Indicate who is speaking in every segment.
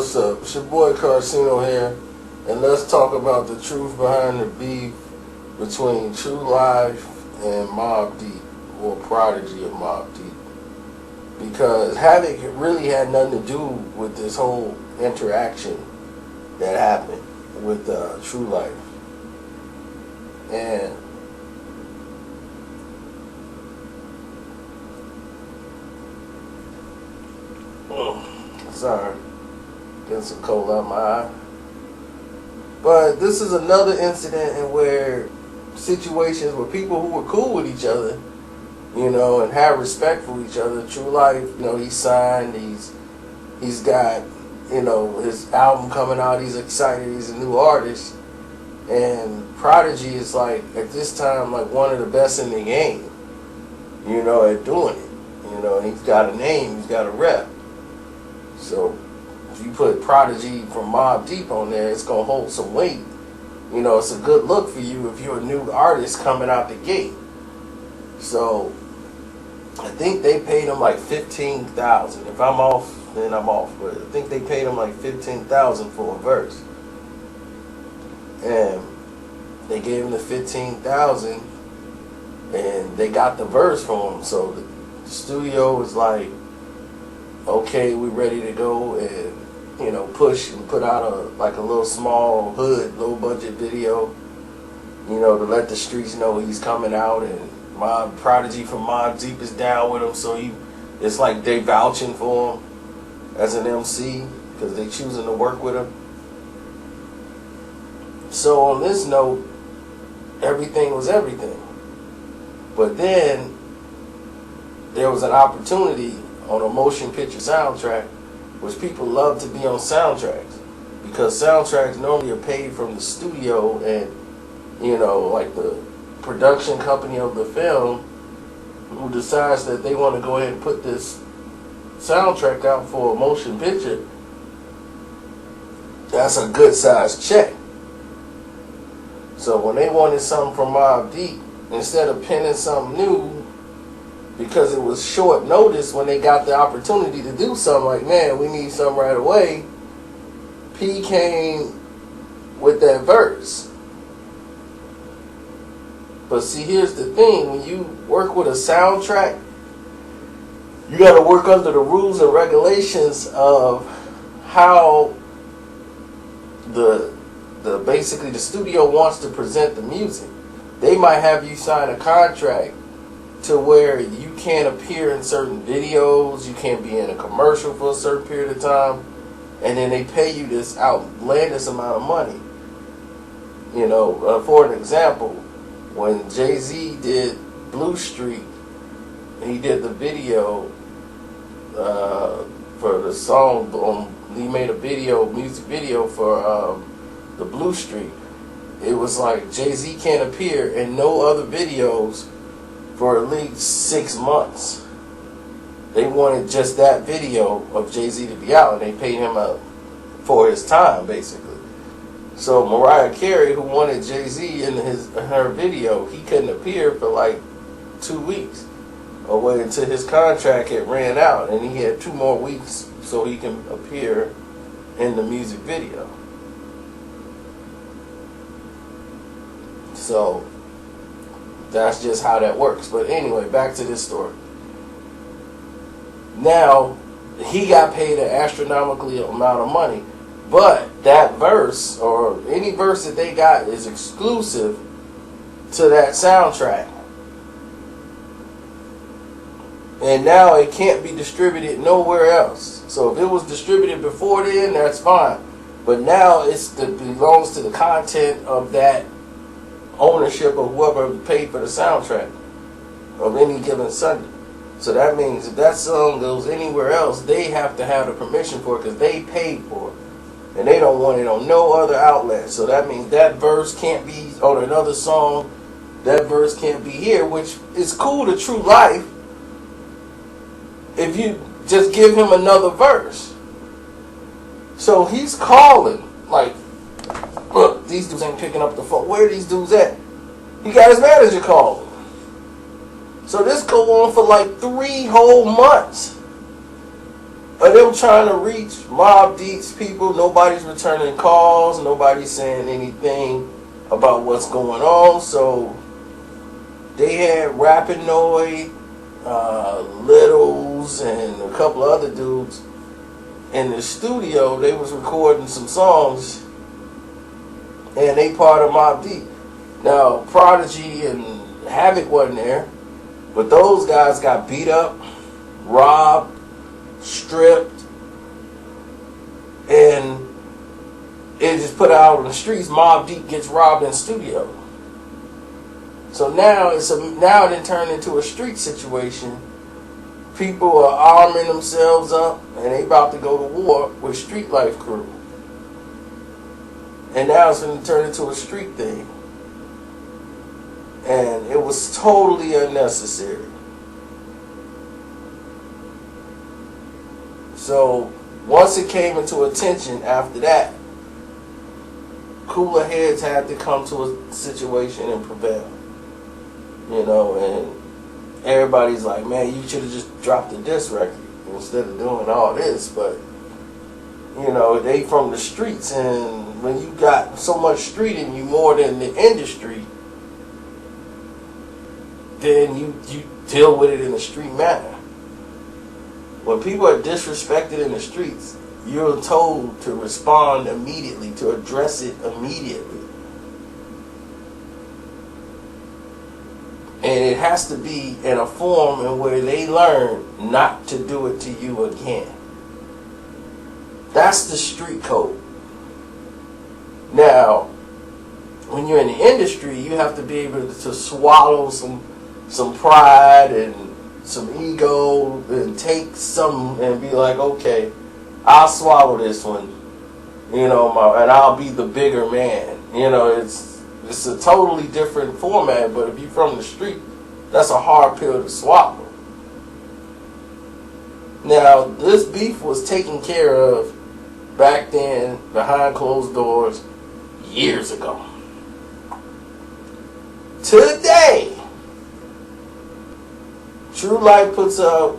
Speaker 1: What's up? It's your boy Carcino here, and let's talk about the truth behind the beef between Tru Life and Mobb Deep, or Prodigy of Mobb Deep. Because Havoc really had nothing to do with this whole interaction that happened with Tru Life. And sorry, getting some cold out my eye. But this is another incident in where situations where people who were cool with each other, you know, and have respect for each other. Tru Life, you know, he's signed, he's got, you know, his album coming out, he's excited, he's a new artist. And Prodigy is like, at this time, like one of the best in the game, you know, at doing it. You know, and he's got a name, he's got a rep. So if you put Prodigy from Mobb Deep on there, it's going to hold some weight. You know, it's a good look for you if you're a new artist coming out the gate. So I think they paid him like $15,000. If I'm off, then I'm off. But I think they paid him like $15,000 for a verse. And they gave him the $15,000 and they got the verse from him. So the studio was like, okay, we ready to go and, you know, push and put out a little small hood, low budget video, you know, to let the streets know he's coming out. And Prodigy from Mobb Deep is down with him, so it's like they vouching for him as an MC because they choosing to work with him. So on this note, everything was everything. But then there was an opportunity on a motion picture soundtrack, which people love to be on soundtracks because soundtracks normally are paid from the studio and, you know, like the production company of the film who decides that they want to go ahead and put this soundtrack out for a motion picture. That's a good sized check. So when they wanted something from Mobb Deep, instead of penning something new, because it was short notice when they got the opportunity to do something, like, man, we need something right away, P came with that verse. But see, here's the thing. When you work with a soundtrack, you got to work under the rules and regulations of how basically the studio wants to present the music. They might have you sign a contract to where you can't appear in certain videos, you can't be in a commercial for a certain period of time, and then they pay you this outlandish amount of money. You know, for an example, when Jay-Z did Blue Street, he did the video for the song, he made a music video for the Blue Street. It was like Jay-Z can't appear in no other videos for at least 6 months. They wanted just that video of Jay-Z to be out, and they paid him for his time, basically. So Mariah Carey, who wanted Jay-Z in her video, he couldn't appear for like 2 weeks, or wait until his contract had ran out, and he had 2 more weeks so he can appear in the music video. So that's just how that works. But anyway, back to this story. Now, he got paid an astronomical amount of money, but that verse, or any verse that they got, is exclusive to that soundtrack. And now it can't be distributed nowhere else. So if it was distributed before then, that's fine. But now it belongs to the content of that ownership of whoever paid for the soundtrack of any given Sunday. So that means if that song goes anywhere else, they have to have the permission for it because they paid for it. And they don't want it on no other outlet. So that means that verse can't be on another song. That verse can't be here, which is cool to Tru Life if you just give him another verse. So he's calling, like, look, these dudes ain't picking up the phone. Where are these dudes at? He got his manager calling. So this go on for like 3 whole months. them trying to reach Mobb Deep's people. Nobody's returning calls. Nobody's saying anything about what's going on. So they had Rapinoid, Littles, and a couple of other dudes in the studio. They was recording some songs, and they part of Mobb Deep. Now Prodigy and Havoc wasn't there, but those guys got beat up, robbed, stripped, and it just put out on the streets. Mobb Deep gets robbed in studio. So now now it turned into a street situation. People are arming themselves up, and they about to go to war with Street Life crew. And now it's going to turn into a street thing. And it was totally unnecessary. So once it came into attention after that, cooler heads had to come to a situation and prevail. You know, and everybody's like, man, you should have just dropped the diss record instead of doing all this. But, you know, they from the streets, and when you got so much street in you more than the industry, then you deal with it in a street manner. When people are disrespected in the streets, you're told to respond immediately, to address it immediately. And it has to be in a form in where they learn not to do it to you again. That's the street code. Now, when you're in the industry, you have to be able to swallow some pride and some ego and take some and be like, okay, I'll swallow this one, you know, and I'll be the bigger man. You know, it's a totally different format, but if you're from the street, that's a hard pill to swallow. Now, this beef was taken care of back then, behind closed doors, years ago. Today, Tru Life puts up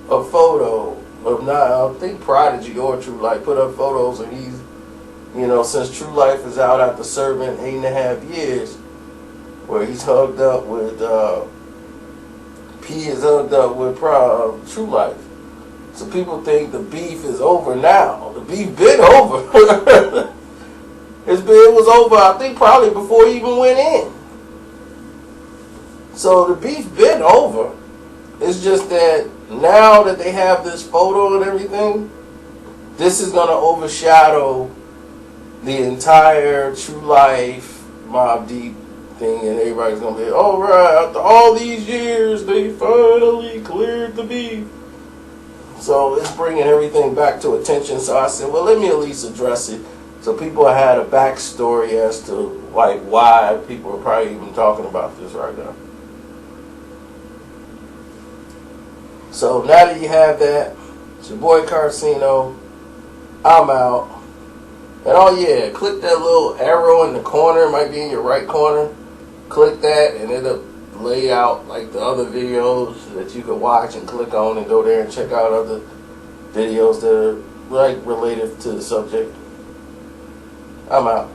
Speaker 1: a photo of, I think Prodigy or Tru Life put up photos, and he's, you know, since Tru Life is out after serving 8.5 years, where he's hugged up with, P is hugged up with Tru Life. So people think the beef is over now. The beef been over. It was over, I think, probably before he even went in. So the beef been over. It's just that now that they have this photo and everything, this is going to overshadow the entire Tru Life Mobb Deep thing, and everybody's going to be, oh, right, after all these years, they finally cleared the beef. So it's bringing everything back to attention. So I said, well, let me at least address it. So people had a backstory as to like why people are probably even talking about this right now. So now that you have that, it's your boy Carcino. I'm out. And oh yeah, click that little arrow in the corner. It might be in your right corner. Click that and it'll lay out like the other videos that you can watch and click on and go there and check out other videos that are like related to the subject. I'm out.